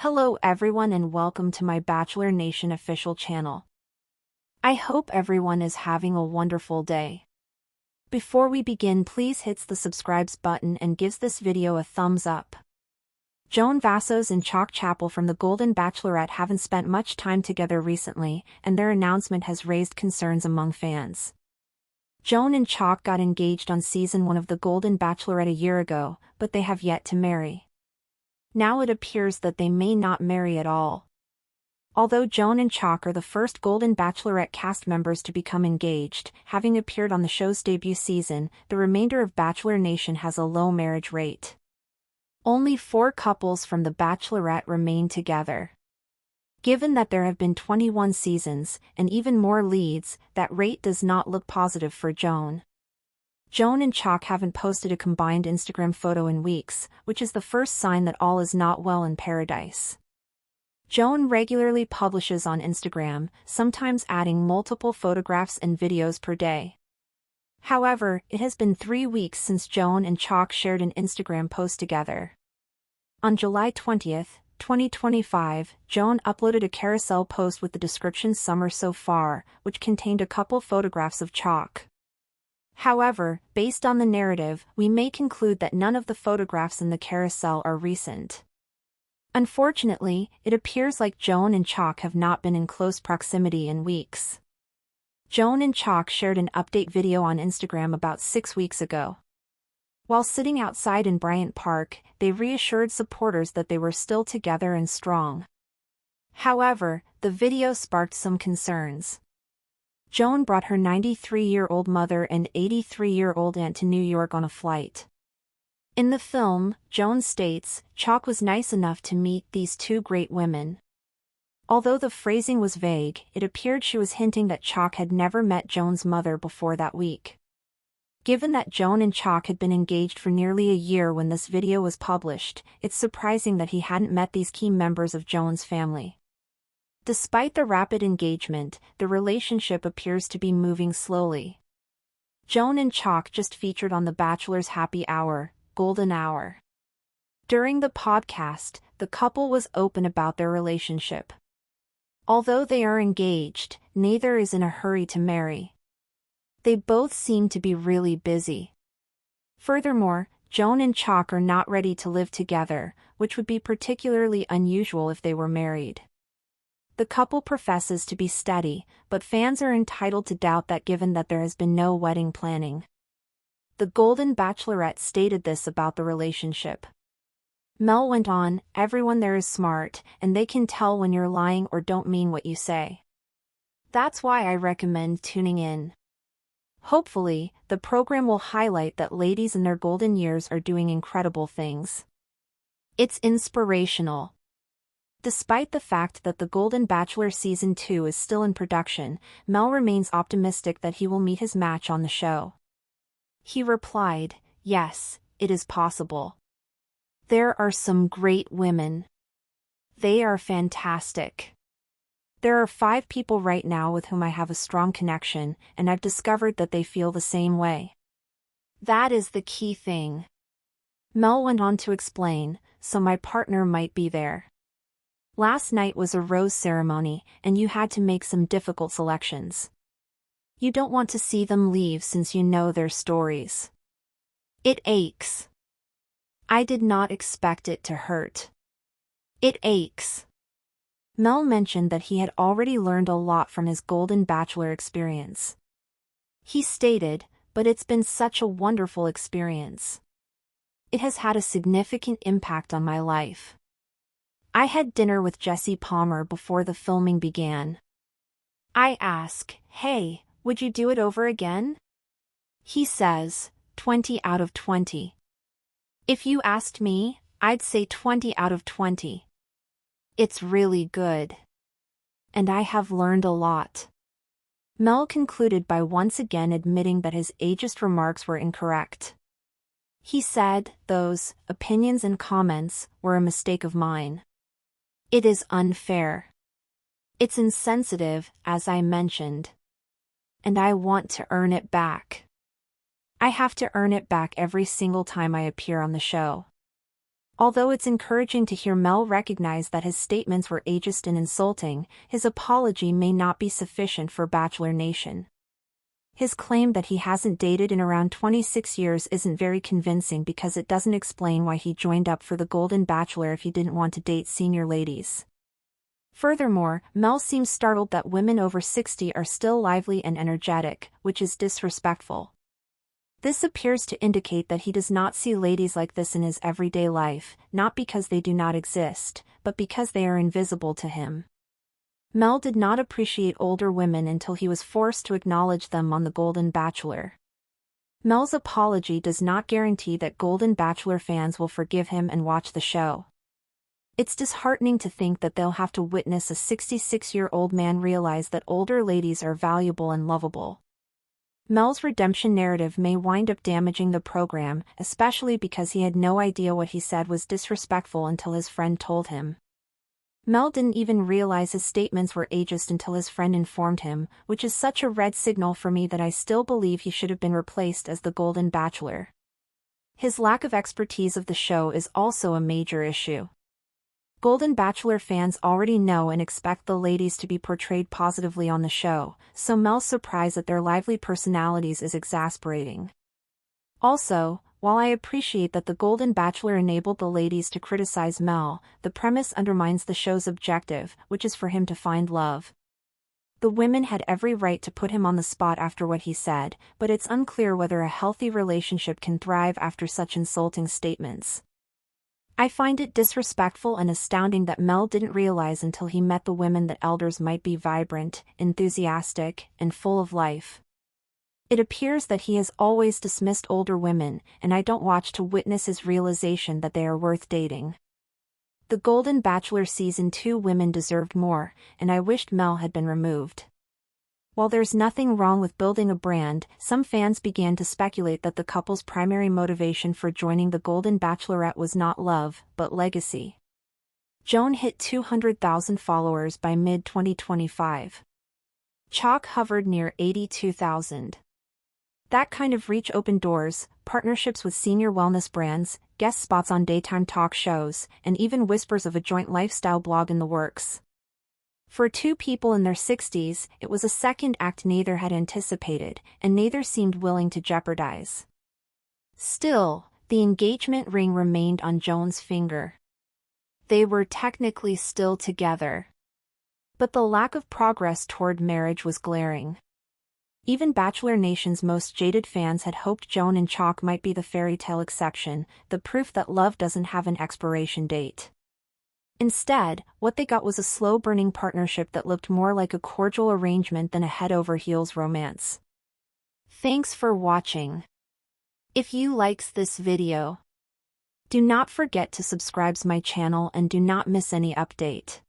Hello everyone and welcome to my Bachelor Nation official channel. I hope everyone is having a wonderful day. Before we begin, please hit the subscribe button and gives this video a thumbs up. Joan Vassos and Chock Chapel from the Golden Bachelorette haven't spent much time together recently, and their announcement has raised concerns among fans. Joan and Chock got engaged on season 1 of the Golden Bachelorette a year ago, but they have yet to marry. Now it appears that they may not marry at all. Although Joan and Chock are the first Golden Bachelorette cast members to become engaged, having appeared on the show's debut season, the remainder of Bachelor Nation has a low marriage rate. Only 4 couples from the Bachelorette remain together. Given that there have been 21 seasons, and even more leads, that rate does not look positive for Joan. Joan and Chock haven't posted a combined Instagram photo in weeks, which is the first sign that all is not well in paradise. Joan regularly publishes on Instagram, sometimes adding multiple photographs and videos per day. However, it has been 3 weeks since Joan and Chock shared an Instagram post together. On July 20th, 2025, Joan uploaded a carousel post with the description "Summer so far," which contained a couple photographs of Chock. However, based on the narrative, we may conclude that none of the photographs in the carousel are recent. Unfortunately, it appears like Joan and Chock have not been in close proximity in weeks. Joan and Chock shared an update video on Instagram about 6 weeks ago. While sitting outside in Bryant Park, they reassured supporters that they were still together and strong. However, the video sparked some concerns. Joan brought her 93-year-old mother and 83-year-old aunt to New York on a flight. In the film, Joan states, "Chock was nice enough to meet these 2 great women." Although the phrasing was vague, it appeared she was hinting that Chock had never met Joan's mother before that week. Given that Joan and Chock had been engaged for nearly a year when this video was published, it's surprising that he hadn't met these key members of Joan's family. Despite the rapid engagement, the relationship appears to be moving slowly. Joan and Chock just featured on The Bachelor's Happy Hour, Golden Hour. During the podcast, the couple was open about their relationship. Although they are engaged, neither is in a hurry to marry. They both seem to be really busy. Furthermore, Joan and Chock are not ready to live together, which would be particularly unusual if they were married. The couple professes to be steady, but fans are entitled to doubt that given that there has been no wedding planning. The Golden Bachelorette stated this about the relationship. Mel went on, "Everyone there is smart, and they can tell when you're lying or don't mean what you say. That's why I recommend tuning in." Hopefully, the program will highlight that ladies in their golden years are doing incredible things. It's inspirational. Despite the fact that the Golden Bachelor Season 2 is still in production, Mel remains optimistic that he will meet his match on the show. He replied, "Yes, it is possible. There are some great women. They are fantastic. There are 5 people right now with whom I have a strong connection, and I've discovered that they feel the same way. That is the key thing." Mel went on to explain, "So my partner might be there. Last night was a rose ceremony, and you had to make some difficult selections. You don't want to see them leave since you know their stories. It aches. I did not expect it to hurt. It aches." Mel mentioned that he had already learned a lot from his Golden Bachelor experience. He stated, "But it's been such a wonderful experience. It has had a significant impact on my life. I had dinner with Jesse Palmer before the filming began. I ask, 'Hey, would you do it over again?' He says, 20 out of 20. If you asked me, I'd say 20 out of 20. It's really good. And I have learned a lot." Mel concluded by once again admitting that his ageist remarks were incorrect. He said, "Those opinions and comments were a mistake of mine. It is unfair. It's insensitive, as I mentioned. And I want to earn it back. I have to earn it back every single time I appear on the show. Although it's encouraging to hear Mel recognize that his statements were ageist and insulting, his apology may not be sufficient for Bachelor Nation. His claim that he hasn't dated in around 26 years isn't very convincing because it doesn't explain why he joined up for the Golden Bachelor if he didn't want to date senior ladies. Furthermore, Mel seems startled that women over 60 are still lively and energetic, which is disrespectful. This appears to indicate that he does not see ladies like this in his everyday life, not because they do not exist, but because they are invisible to him. Mel did not appreciate older women until he was forced to acknowledge them on The Golden Bachelor. Mel's apology does not guarantee that Golden Bachelor fans will forgive him and watch the show. It's disheartening to think that they'll have to witness a 66-year-old man realize that older ladies are valuable and lovable. Mel's redemption narrative may wind up damaging the program, especially because he had no idea what he said was disrespectful until his friend told him. Mel didn't even realize his statements were ageist until his friend informed him, which is such a red signal for me that I still believe he should have been replaced as the Golden Bachelor. His lack of expertise of the show is also a major issue. Golden Bachelor fans already know and expect the ladies to be portrayed positively on the show, so Mel's surprise at their lively personalities is exasperating. Also, while I appreciate that the Golden Bachelor enabled the ladies to criticize Mel, the premise undermines the show's objective, which is for him to find love. The women had every right to put him on the spot after what he said, but it's unclear whether a healthy relationship can thrive after such insulting statements. I find it disrespectful and astounding that Mel didn't realize until he met the women that elders might be vibrant, enthusiastic, and full of life. It appears that he has always dismissed older women, and I don't watch to witness his realization that they are worth dating. The Golden Bachelor Season 2 women deserved more, and I wished Mel had been removed. While there's nothing wrong with building a brand, some fans began to speculate that the couple's primary motivation for joining the Golden Bachelorette was not love, but legacy. Joan hit 200,000 followers by mid-2025. Chock hovered near 82,000. That kind of reach opened doors, partnerships with senior wellness brands, guest spots on daytime talk shows, and even whispers of a joint lifestyle blog in the works. For two people in their 60s, it was a second act neither had anticipated, and neither seemed willing to jeopardize. Still, the engagement ring remained on Joan's finger. They were technically still together. But the lack of progress toward marriage was glaring. Even Bachelor Nation's most jaded fans had hoped Joan and Chock might be the fairy tale exception, the proof that love doesn't have an expiration date. Instead, what they got was a slow-burning partnership that looked more like a cordial arrangement than a head-over-heels romance. Thanks for watching. If you likes this video, do not forget to subscribe my channel and do not miss any update.